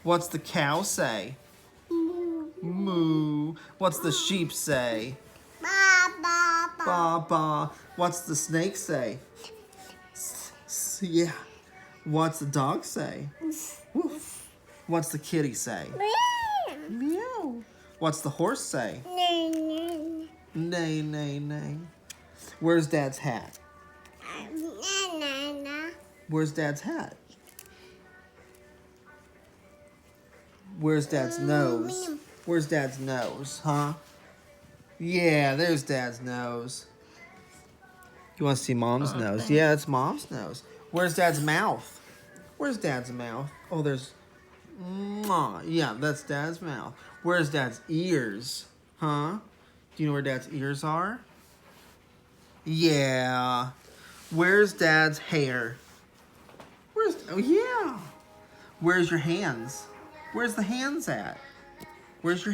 What's the cow say? Moo. What's the sheep say? Ba ba ba. Ba ba. What's the snake say? Yeah. What's the dog say? Woof. What's the kitty say? Meow. What's the horse say? Neigh, neigh, neigh. Where's Dad's hat? Where's Dad's hat? Where's Dad's nose? Where's Dad's nose, huh? Yeah, there's Dad's nose. You want to see Mom's nose? Yeah, it's Mom's nose. Where's Dad's mouth? Where's Dad's mouth? Oh, there's... Mwah. Yeah, that's Dad's mouth. Where's Dad's ears? Huh? Do you know where Dad's ears are? Yeah. Where's Dad's hair? Where's... Oh, yeah. Where's your hands? Where's the hands at? Where's your